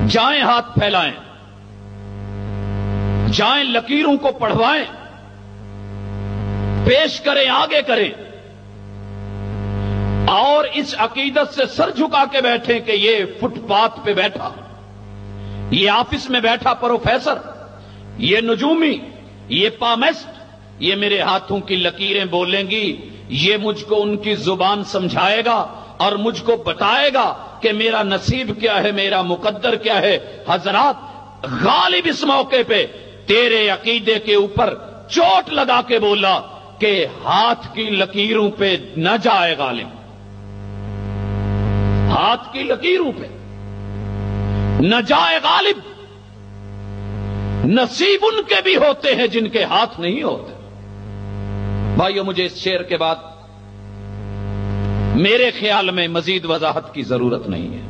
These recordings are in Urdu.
جائیں ہاتھ پھیلائیں، جائیں لکیروں کو پڑھوائیں، پیش کریں، آگے کریں، اور اس عقیدت سے سر جھکا کے بیٹھیں کہ یہ فٹ پاتھ پہ بیٹھا، یہ آفس میں بیٹھا پروفیسر، یہ نجومی، یہ پامسٹ، یہ میرے ہاتھوں کی لکیریں بولیں گی، یہ مجھ کو ان کی زبان سمجھائے گا اور مجھ کو بتائے گا کہ میرا نصیب کیا ہے، میرا مقدر کیا ہے۔ حضرات، غالب اس موقع پہ تیرے عقیدے کے اوپر چوٹ لگا کے بولا کہ ہاتھ کی لکیروں پہ نہ جائے غالب، ہاتھ کی لکیروں پہ نہ جائے غالب، نصیب ان کے بھی ہوتے ہیں جن کے ہاتھ نہیں ہوتے۔ بھائیو، مجھے اس شعر کے بعد میرے خیال میں مزید وضاحت کی ضرورت نہیں ہے۔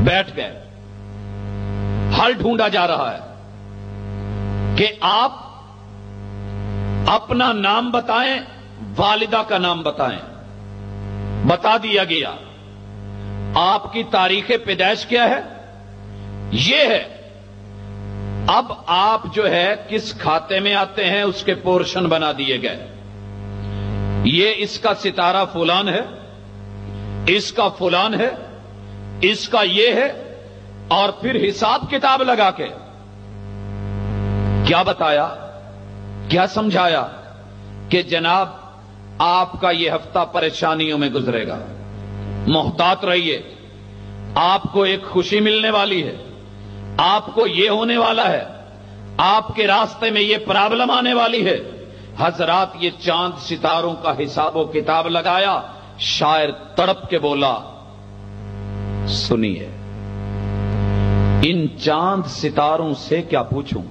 بیٹھ گئے، حل ڈھونڈا جا رہا ہے کہ آپ اپنا نام بتائیں، والدہ کا نام بتائیں۔ بتا دیا گیا۔ آپ کی تاریخ پیدائش کیا ہے؟ یہ ہے۔ اب آپ جو ہے کس کھاتے میں آتے ہیں اس کے پورشن بنا دیے گئے۔ یہ اس کا ستارہ فلان ہے، اس کا فلان ہے، اس کا یہ ہے، اور پھر حساب کتاب لگا کے کیا بتایا، کیا سمجھایا کہ جناب آپ کا یہ ہفتہ پریشانیوں میں گزرے گا، محتاط رہیے، آپ کو ایک خوشی ملنے والی ہے، آپ کو یہ ہونے والا ہے، آپ کے راستے میں یہ پرابلم آنے والی ہے۔ حضرات، یہ چاند ستاروں کا حساب و کتاب لگایا۔ شاعر تڑپ کے بولا، سنیے، ان چاند ستاروں سے کیا پوچھوں،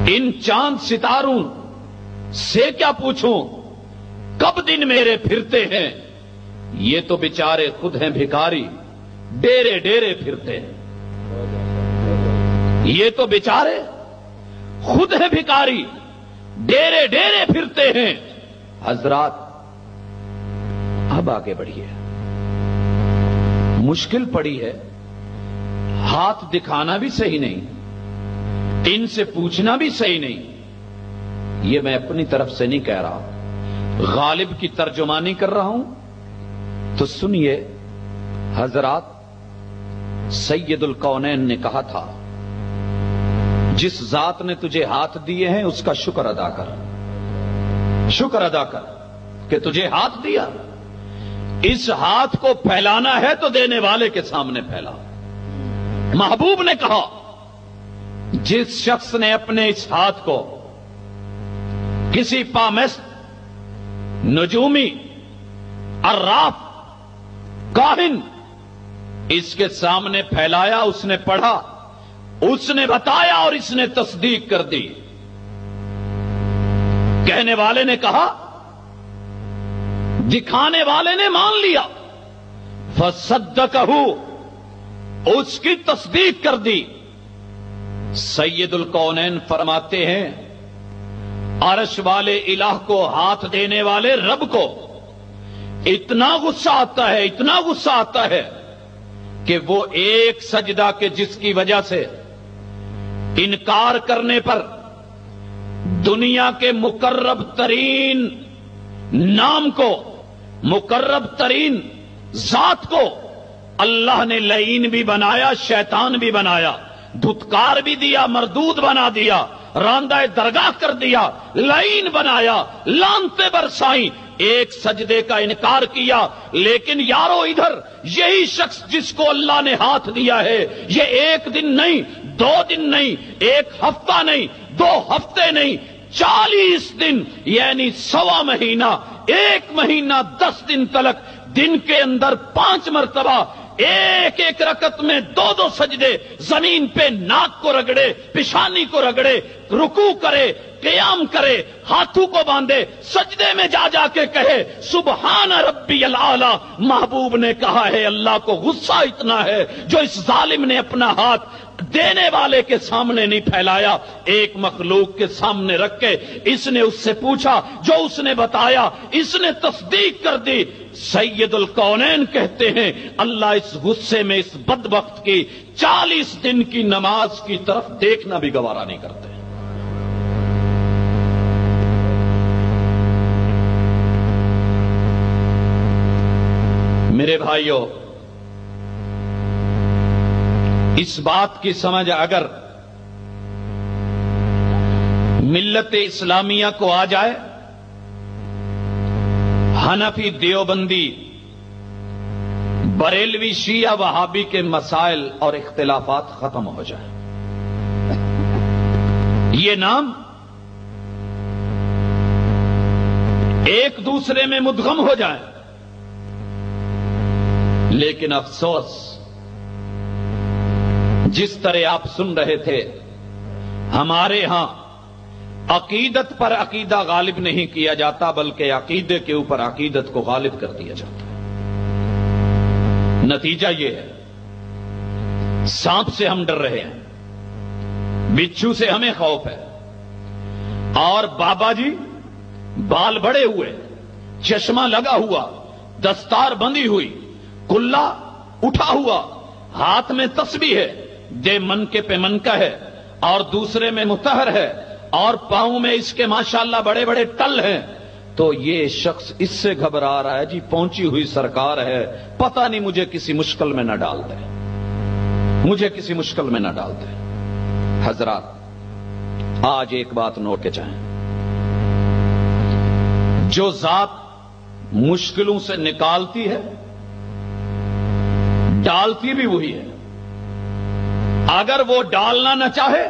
ان چاند ستاروں سے کیا پوچھوں، کب دن میرے پھرتے ہیں، یہ تو بیچارے خود ہیں بھکاری، ڈیرے ڈیرے پھرتے ہیں، یہ تو بیچارے خود ہیں بھکاری، ڈیرے ڈیرے پھرتے ہیں۔ حضرات، اب آگے بڑھیے، مشکل پڑی ہے، ہاتھ دکھانا بھی صحیح نہیں، ان سے پوچھنا بھی صحیح نہیں، یہ میں اپنی طرف سے نہیں کہہ رہا، غالب کی ترجمانی کر رہا ہوں۔ تو سنیے حضرات، سید الکونین نے کہا تھا، جس ذات نے تجھے ہاتھ دیے ہیں اس کا شکر ادا کر، شکر ادا کر کہ تجھے ہاتھ دیا۔ اس ہاتھ کو پھیلانا ہے تو دینے والے کے سامنے پھیلا۔ محبوب نے کہا، جس شخص نے اپنے اس ہاتھ کو کسی پامست، نجومی، عراف، کاہن اس کے سامنے پھیلایا، اس نے پڑھا، اس نے بتایا اور اس نے تصدیق کر دی۔ کہنے والے نے کہا، دکھانے والے نے مان لیا، فصدقہ، اس کی تصدیق کر دی۔ سید الکونین فرماتے ہیں، عرش والے الہ کو ہاتھ دینے والے رب کو اتنا غصہ آتا ہے، اتنا غصہ آتا ہے کہ وہ ایک سجدہ کے جس کی وجہ سے انکار کرنے پر دنیا کے مقرب ترین نام کو، مقرب ترین ذات کو اللہ نے لعین بھی بنایا، شیطان بھی بنایا، دھتکار بھی دیا، مردود بنا دیا، راندہ درگاہ کر دیا، لعین بنایا، لعنتیں برسائیں، ایک سجدے کا انکار کیا۔ لیکن یارو ادھر یہی شخص جس کو اللہ نے ہاتھ دیا ہے، یہ ایک دن نہیں، 2 دن نہیں، 1 ہفتہ نہیں، 2 ہفتے نہیں، 40 دن یعنی 1.25 مہینہ، 1 مہینہ 10 دن تلک، دن کے اندر 5 مرتبہ ایک ایک رکعت میں 2 سجدے، زمین پہ ناک کو رگڑے، پیشانی کو رگڑے، رکوع کرے، قیام کرے، ہاتھوں کو باندھے، سجدے میں جا جا کے کہے سبحان ربی الاعلی۔ محبوب نے کہا ہے اللہ کو غصہ اتنا ہے جو اس ظالم نے اپنا ہاتھ دینے والے کے سامنے نہیں پھیلایا، ایک مخلوق کے سامنے رکھ کے اس نے اس سے پوچھا، جو اس نے بتایا اس نے تصدیق کر دی۔ سید الکونین کہتے ہیں اللہ اس غصے میں اس بدبخت کی 40 دن کی نماز کی طرف دیکھنا بھی گوارا نہیں کرتے. میرے بھائیوں، اس بات کی سمجھ اگر ملت اسلامیہ کو آ جائے، حنفی، دیوبندی، بریلوی، شیعہ، وہابی کے مسائل اور اختلافات ختم ہو جائیں، یہ نام ایک دوسرے میں مدغم ہو جائیں. لیکن افسوس، جس طرح آپ سن رہے تھے، ہمارے ہاں عقیدت پر عقیدہ غالب نہیں کیا جاتا، بلکہ عقیدے کے اوپر عقیدت کو غالب کر دیا جاتا ہے. نتیجہ یہ ہے، سانپ سے ہم ڈر رہے ہیں، بچھو سے ہمیں خوف ہے، اور بابا جی بال بڑے ہوئے، چشمہ لگا ہوا، دستار بندی ہوئی، کلا اٹھا ہوا، ہاتھ میں تسبیح ہے، دے منکے پہ منکا ہے اور دوسرے میں مطہر ہے، اور پاؤں میں اس کے ماشاءاللہ بڑے بڑے ٹل ہیں، تو یہ شخص اس سے گھبرا رہا ہے، جی پہنچی ہوئی سرکار ہے، پتہ نہیں مجھے کسی مشکل میں نہ ڈال دے، مجھے کسی مشکل میں نہ ڈال دے. حضرات، آج ایک بات نوٹ کے چاہیں، جو ذات مشکلوں سے نکالتی ہے، ڈالتی بھی وہی ہے. اگر وہ ڈالنا نہ چاہے